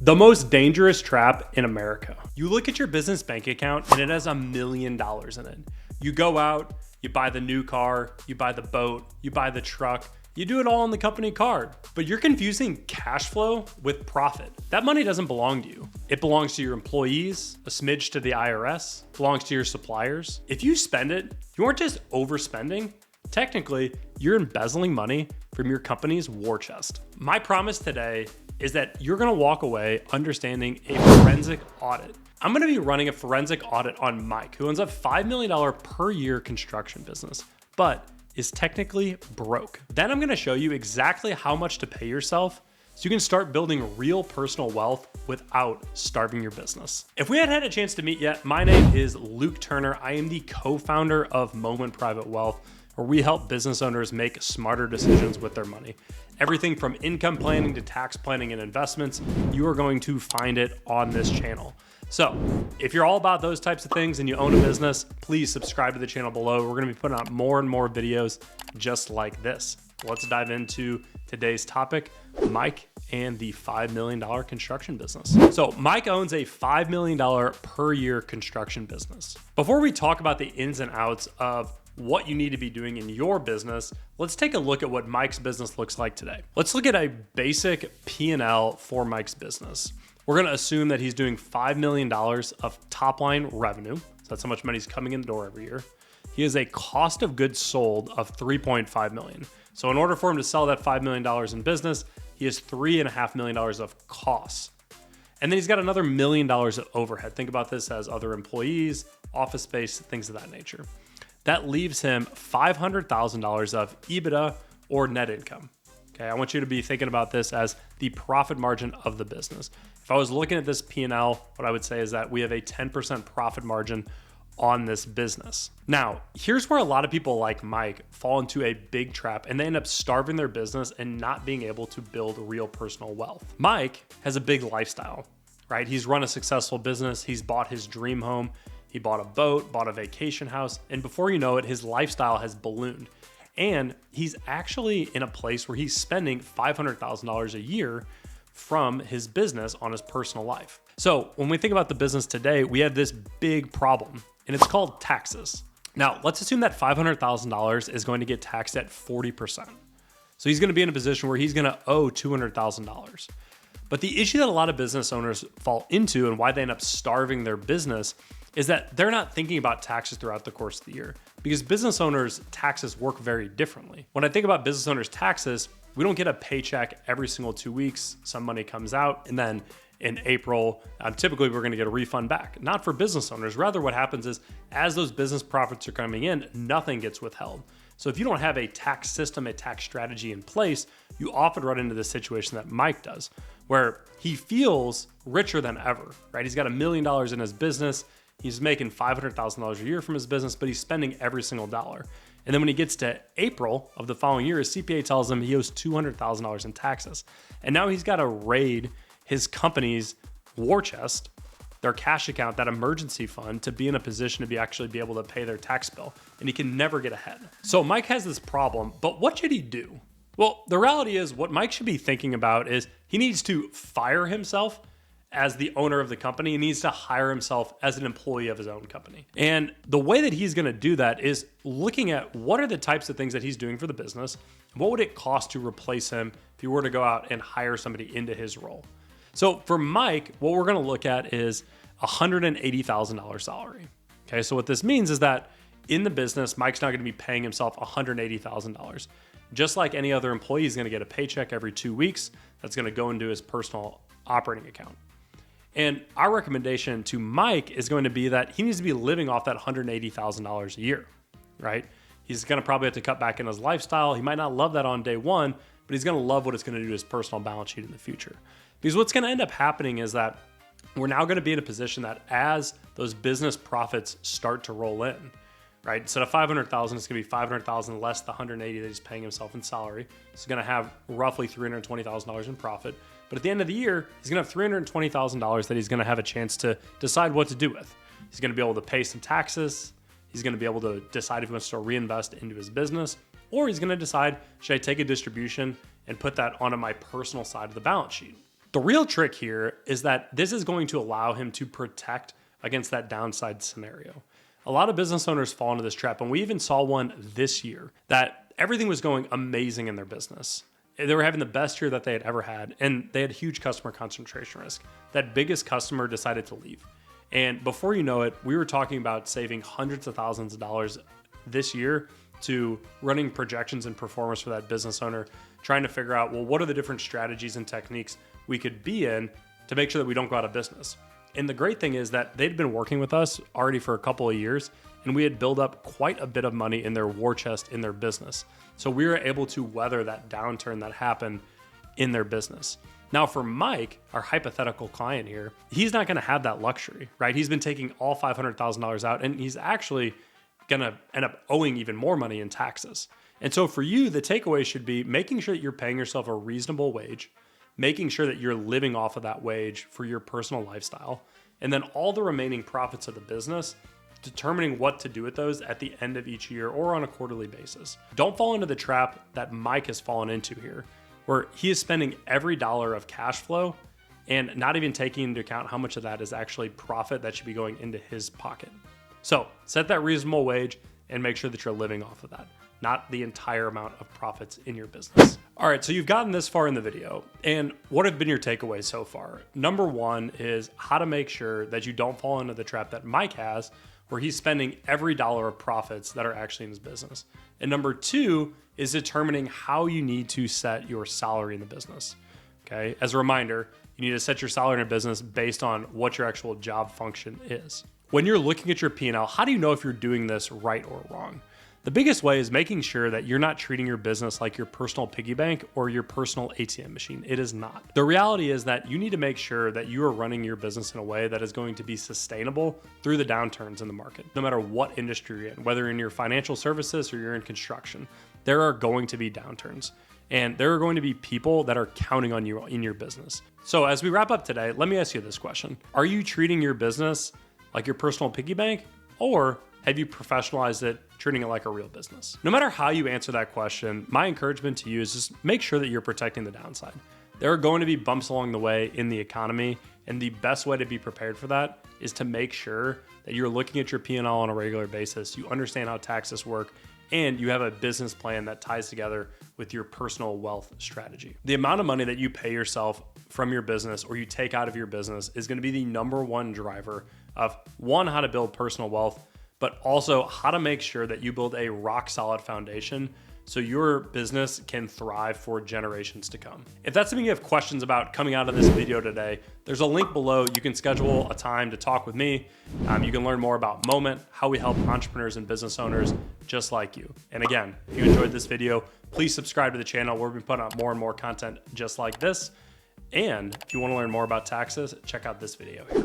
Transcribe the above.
The most dangerous trap in America. You look at your business bank account and it has $1 million in it. You go out, you buy the new car, you buy the boat, you buy the truck, you do it all on the company card. But you're confusing cash flow with profit. That money doesn't belong to you. It belongs to your employees, a smidge to the IRS, belongs to your suppliers. If you spend it, you aren't just overspending. Technically, you're embezzling money from your company's war chest. My promise today is that you're gonna walk away understanding a forensic audit. I'm gonna be running a forensic audit on Mike, who owns a $5 million per year construction business, but is technically broke. Then I'm gonna show you exactly how much to pay yourself so you can start building real personal wealth without starving your business. If we hadn't had a chance to meet yet, my name is Luke Turner. I am the co-founder of Moment Private Wealth, where we help business owners make smarter decisions with their money. Everything from income planning to tax planning and investments, you are going to find it on this channel. So if you're all about those types of things and you own a business, please subscribe to the channel below. We're gonna be putting out more and more videos just like this. Let's dive into today's topic, Mike and the $5 million construction business. So Mike owns a $5 million per year construction business. Before we talk about the ins and outs of what you need to be doing in your business, let's take a look at what Mike's business looks like today. Let's look at a basic P&L for Mike's business. We're gonna assume that he's doing $5 million of top line revenue. So that's how much money's coming in the door every year. He has a cost of goods sold of $3.5 million. So in order for him to sell that $5 million in business, he has $3.5 million of costs. And then he's got another $1 million of overhead. Think about this as other employees, office space, things of that nature. That leaves him $500,000 of EBITDA or net income. Okay, I want you to be thinking about this as the profit margin of the business. If I was looking at this P&L, what I would say is that we have a 10% profit margin on this business. Now, here's where a lot of people like Mike fall into a big trap and they end up starving their business and not being able to build real personal wealth. Mike has a big lifestyle, right? He's run a successful business. He's bought his dream home. He bought a boat, bought a vacation house, and before you know it, his lifestyle has ballooned. And he's actually in a place where he's spending $500,000 a year from his business on his personal life. So when we think about the business today, we have this big problem, and it's called taxes. Now, let's assume that $500,000 is going to get taxed at 40%. So he's gonna be in a position where he's gonna owe $200,000. But the issue that a lot of business owners fall into and why they end up starving their business is that they're not thinking about taxes throughout the course of the year, because business owners' taxes work very differently. When I think about business owners' taxes, we don't get a paycheck every single 2 weeks. Some money comes out, and then in April, typically we're gonna get a refund back. Not for business owners. Rather, what happens is as those business profits are coming in, nothing gets withheld. So if you don't have a tax system, a tax strategy in place, you often run into the situation that Mike does, where he feels richer than ever, right? He's got $1 million in his business. He's making $500,000 a year from his business, but he's spending every single dollar. And then when he gets to April of the following year, his CPA tells him he owes $200,000 in taxes. And now he's got to raid his company's war chest, their cash account, that emergency fund, to be in a position to actually be able to pay their tax bill. And he can never get ahead. So Mike has this problem, but what should he do? Well, the reality is what Mike should be thinking about is he needs to fire himself as the owner of the company. He needs to hire himself as an employee of his own company. And the way that he's gonna do that is looking at what are the types of things that he's doing for the business, what would it cost to replace him if you were to go out and hire somebody into his role. So for Mike, what we're gonna look at is $180,000 salary. Okay, so what this means is that in the business, Mike's not gonna be paying himself $180,000. Just like any other employee, he's gonna get a paycheck every 2 weeks that's gonna go into his personal operating account. And our recommendation to Mike is going to be that he needs to be living off that $180,000 a year, right? He's going to probably have to cut back in his lifestyle. He might not love that on day one, but he's going to love what it's going to do to his personal balance sheet in the future. Because what's going to end up happening is that we're now going to be in a position that as those business profits start to roll in, right? Instead of $500,000, it's going to be $500,000 less the $180,000 that he's paying himself in salary. He's going to have roughly $320,000 in profit. But at the end of the year, he's gonna have $320,000 that he's gonna have a chance to decide what to do with. He's gonna be able to pay some taxes. He's gonna be able to decide if he wants to reinvest into his business, or he's gonna decide, should I take a distribution and put that onto my personal side of the balance sheet? The real trick here is that this is going to allow him to protect against that downside scenario. A lot of business owners fall into this trap, and we even saw one this year that everything was going amazing in their business. They were having the best year that they had ever had, and they had huge customer concentration risk. That biggest customer decided to leave. And before you know it, we were talking about saving hundreds of thousands of dollars this year to running projections and performance for that business owner, trying to figure out, well, what are the different strategies and techniques we could be in to make sure that we don't go out of business. And the great thing is that they'd been working with us already for a couple of years, and we had built up quite a bit of money in their war chest in their business. So we were able to weather that downturn that happened in their business. Now for Mike, our hypothetical client here, he's not gonna have that luxury, right? He's been taking all $500,000 out, and he's actually gonna end up owing even more money in taxes. And so for you, the takeaway should be making sure that you're paying yourself a reasonable wage, making sure that you're living off of that wage for your personal lifestyle, and then all the remaining profits of the business, determining what to do with those at the end of each year or on a quarterly basis. Don't fall into the trap that Mike has fallen into here, where he is spending every dollar of cash flow and not even taking into account how much of that is actually profit that should be going into his pocket. So set that reasonable wage and make sure that you're living off of that, not the entire amount of profits in your business. All right, so you've gotten this far in the video, and what have been your takeaways so far? Number one is how to make sure that you don't fall into the trap that Mike has, where he's spending every dollar of profits that are actually in his business. And number two is determining how you need to set your salary in the business. Okay, as a reminder, you need to set your salary in a business based on what your actual job function is. When you're looking at your P&L, how do you know if you're doing this right or wrong? The biggest way is making sure that you're not treating your business like your personal piggy bank or your personal ATM machine. It is not. The reality is that you need to make sure that you are running your business in a way that is going to be sustainable through the downturns in the market. No matter what industry you're in, whether in your financial services or you're in construction, there are going to be downturns. And there are going to be people that are counting on you in your business. So as we wrap up today, let me ask you this question. Are you treating your business like your personal piggy bank, or have you professionalized it, treating it like a real business? No matter how you answer that question, my encouragement to you is just make sure that you're protecting the downside. There are going to be bumps along the way in the economy, and the best way to be prepared for that is to make sure that you're looking at your P&L on a regular basis, you understand how taxes work, and you have a business plan that ties together with your personal wealth strategy. The amount of money that you pay yourself from your business or you take out of your business is going to be the number one driver of, one, how to build personal wealth, but also how to make sure that you build a rock solid foundation so your business can thrive for generations to come. If that's something you have questions about coming out of this video today, there's a link below. You can schedule a time to talk with me. You can learn more about Moment, how we help entrepreneurs and business owners just like you. And again, if you enjoyed this video, please subscribe to the channel. We're gonna be putting out more and more content just like this. And if you wanna learn more about taxes, check out this video here.